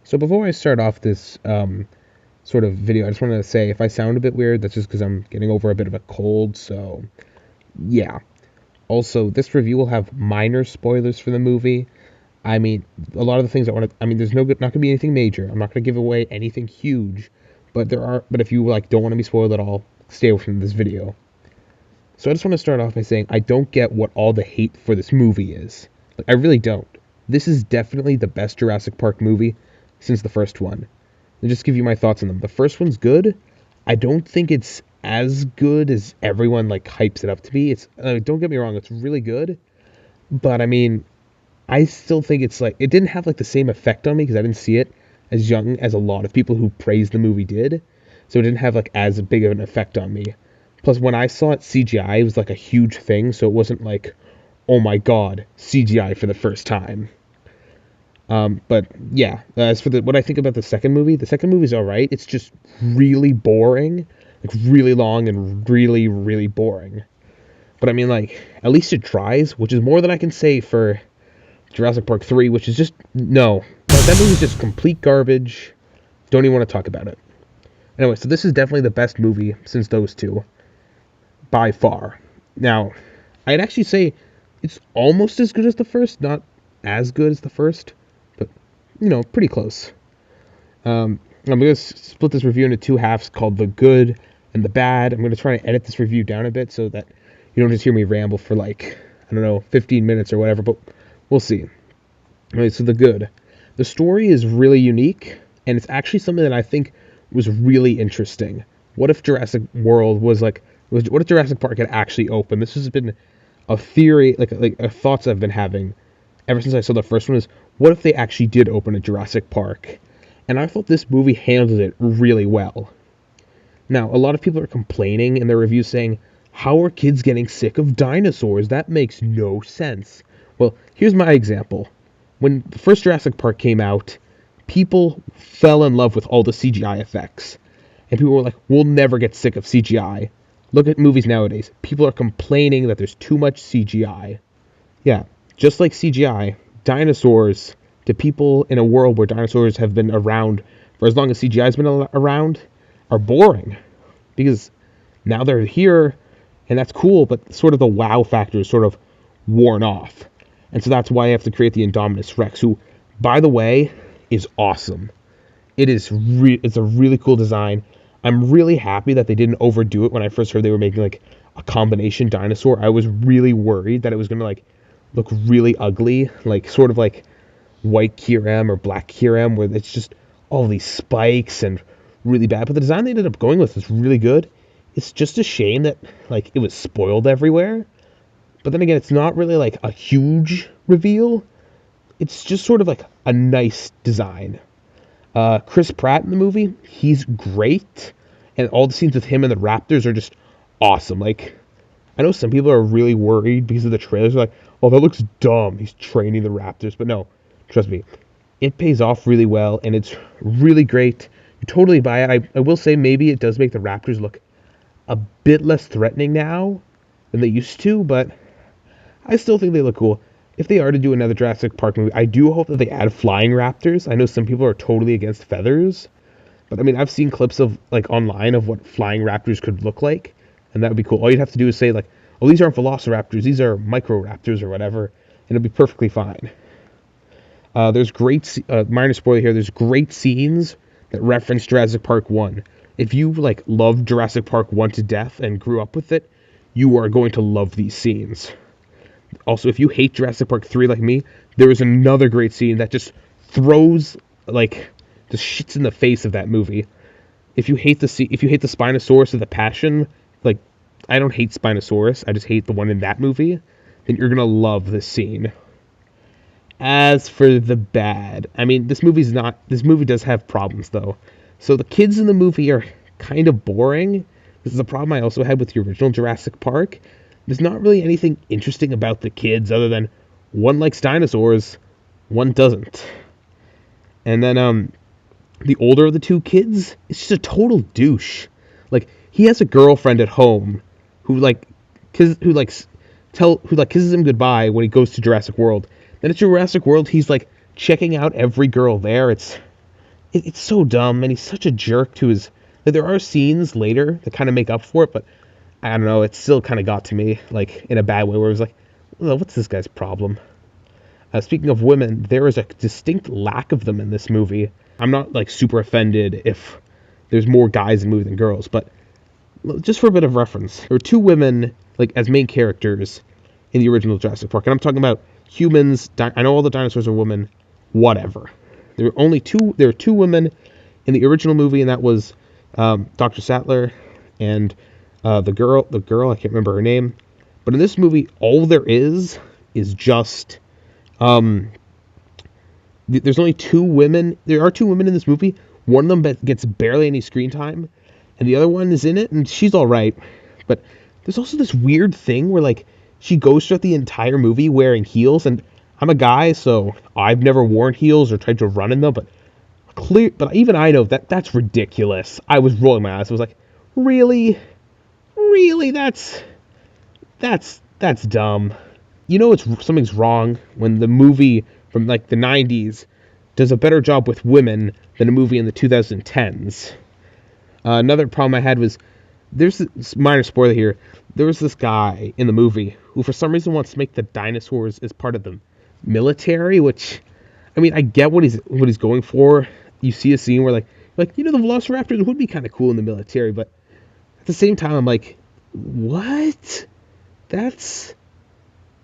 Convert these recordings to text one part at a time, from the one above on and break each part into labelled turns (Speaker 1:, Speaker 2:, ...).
Speaker 1: So before I start off this sort of video, I just want to say if I sound a bit weird, that's just because I'm getting over a bit of a cold. So yeah. Also, this review will have minor spoilers for the movie. I mean, a lot of the things I want to. I mean, there's not going to be anything major. I'm not going to give away anything huge, but there are. But if you don't want to be spoiled at all, stay away from this video. So I just want to start off by saying I don't get what all the hate for this movie is. I really don't. This is definitely the best Jurassic Park movie since the first one. And just give you my thoughts on them. The first one's good. I don't think it's as good as everyone hypes it up to be. It's don't get me wrong, it's really good, but I mean, I still think it's it didn't have the same effect on me because I didn't see it as young as a lot of people who praised the movie did. So it didn't have as big of an effect on me. Plus, when I saw it CGI, it was a huge thing, so it wasn't oh my god, CGI for the first time. But yeah, as for what I think about the second movie is alright. It's just really boring, really long and really, really boring. But I mean, at least it tries, which is more than I can say for Jurassic Park 3, which is just, no. That movie's just complete garbage. Don't even want to talk about it. Anyway, so this is definitely the best movie since those two. By far. Now, I'd actually say it's almost as good as the first, not as good as the first, but, pretty close. I'm going to split this review into two halves called the good and the bad. I'm going to try to edit this review down a bit so that you don't just hear me ramble for 15 minutes or whatever, but we'll see. Alright, so the good. The story is really unique, and it's actually something that I think was really interesting. What if Jurassic World was what if Jurassic Park had actually opened? This has been a theory, a thoughts I've been having ever since I saw the first one is, what if they actually did open a Jurassic Park? And I thought this movie handled it really well. Now, a lot of people are complaining in their reviews saying, how are kids getting sick of dinosaurs? That makes no sense. Well, here's my example. When the first Jurassic Park came out, people fell in love with all the CGI effects. And people were like, we'll never get sick of CGI. Look at movies nowadays. People are complaining that there's too much CGI. Yeah, just like CGI, dinosaurs, to people in a world where dinosaurs have been around for as long as CGI's been around, are boring. Because now they're here, and that's cool, but sort of the wow factor is sort of worn off. And so that's why I have to create the Indominus Rex, who, by the way, is awesome. It's a really cool design. I'm really happy that they didn't overdo it when I first heard they were making a combination dinosaur. I was really worried that it was going to look really ugly, sort of like white Kyurem or black Kyurem, where it's just all these spikes and really bad. But the design they ended up going with is really good. It's just a shame that it was spoiled everywhere. But then again, it's not really a huge reveal. It's just sort of a nice design. Chris Pratt in the movie, he's great, and all the scenes with him and the raptors are just awesome. I know some people are really worried because of the trailers. They're oh, that looks dumb. He's training the raptors, but no, trust me, it pays off really well, and it's really great. You totally buy it. I will say maybe it does make the raptors look a bit less threatening now than they used to, but I still think they look cool. If they are to do another Jurassic Park movie, I do hope that they add flying raptors. I know some people are totally against feathers, but I mean, I've seen clips of online of what flying raptors could look like, and that would be cool. All you'd have to do is say oh, these aren't velociraptors, these are microraptors or whatever, and it'll be perfectly fine. There's great minor spoiler here. There's great scenes that reference Jurassic Park 1. If you loved Jurassic Park 1 to death and grew up with it, you are going to love these scenes. Also, if you hate Jurassic Park 3 like me, there is another great scene that just throws, just shits in the face of that movie. If you hate the Spinosaurus of the Passion, I don't hate Spinosaurus, I just hate the one in that movie, then you're gonna love this scene. As for the bad, I mean, this movie does have problems, though. So the kids in the movie are kind of boring. This is a problem I also had with the original Jurassic Park. There's not really anything interesting about the kids other than one likes dinosaurs, one doesn't. And then the older of the two kids is just a total douche. He has a girlfriend at home who kisses him goodbye when he goes to Jurassic World. Then at Jurassic World he's checking out every girl there. It's it's so dumb, and he's such a jerk to his. Like, there are scenes later that kind of make up for it, but I don't know. It still kind of got to me, like in a bad way, where it was like, well, what's this guy's problem? Speaking of women, there is a distinct lack of them in this movie. I'm not like super offended if there's more guys in the movie than girls, but just for a bit of reference, there were two women like as main characters in the original Jurassic Park, and I'm talking about humans. I know all the dinosaurs are women, whatever. There were only two. There were two women in the original movie, and that was Dr. Sattler and the girl. The girl, I can't remember her name, but in this movie, all there is just there's only two women. There are two women in this movie. One of them gets barely any screen time, and the other one is in it, and she's all right. But there's also this weird thing where like she goes throughout the entire movie wearing heels, and I'm a guy, so I've never worn heels or tried to run in them, but but even I know that that's ridiculous. I was rolling my eyes. I was like, really, that's dumb. You know, something's wrong when the movie from like the 90s does a better job with women than a movie in the 2010s. Another problem I had was there's this minor spoiler here. There was this guy in the movie who for some reason wants to make the dinosaurs as part of the military, which I mean I get what he's going for. You see a scene where like you know the Velociraptors would be kind of cool in the military, but at the same time I'm like, what? That's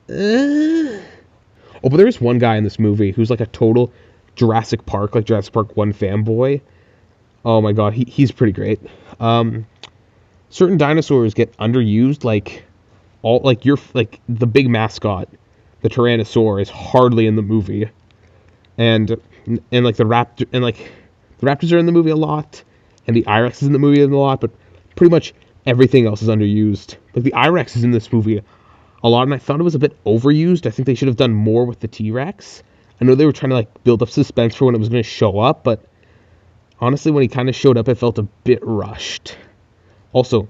Speaker 1: Oh, but there is one guy in this movie who's like a total Jurassic Park, like Jurassic Park 1 fanboy. Oh my god, he's pretty great. Certain dinosaurs get underused, like the big mascot, the Tyrannosaur, is hardly in the movie, and like the raptors are in the movie a lot, and the I-Rex is in the movie a lot, but pretty much everything else is underused. Like the I-Rex is in this movie a lot, and I thought it was a bit overused. I think they should have done more with the T-Rex. I know they were trying to like build up suspense for when it was going to show up, but honestly, when he kind of showed up, it felt a bit rushed. Also,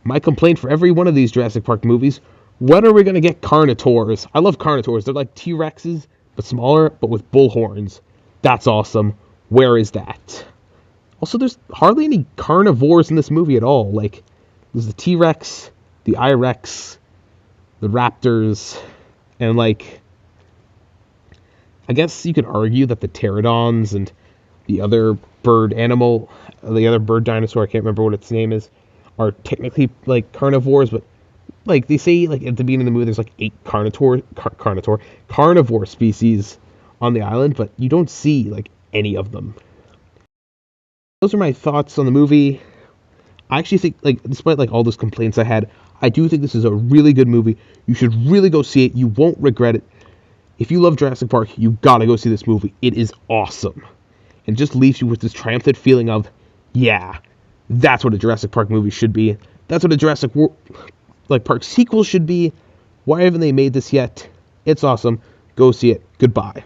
Speaker 1: my complaint for every one of these Jurassic Park movies: when are we going to get Carnotaurs? I love Carnotaurs. They're like T-Rexes, but smaller, but with bull horns. That's awesome. Where is that? Also, there's hardly any carnivores in this movie at all. Like, there's the T-Rex, the I-Rex, the raptors, and like, I guess you could argue that the pterodons and the other bird dinosaur, I can't remember what its name is, are technically like carnivores, but like they say like at the beginning of the movie there's like 8 carnivore species on the island, but you don't see like any of them. Those are my thoughts on the movie. I actually think, like, despite like all those complaints I had, I do think this is a really good movie. You should really go see it. You won't regret it. If you love Jurassic Park, you gotta go see this movie. It is awesome. And just leaves you with this triumphant feeling of, yeah, that's what a Jurassic Park movie should be. That's what a Jurassic Park sequel should be. Why haven't they made this yet? It's awesome. Go see it. Goodbye.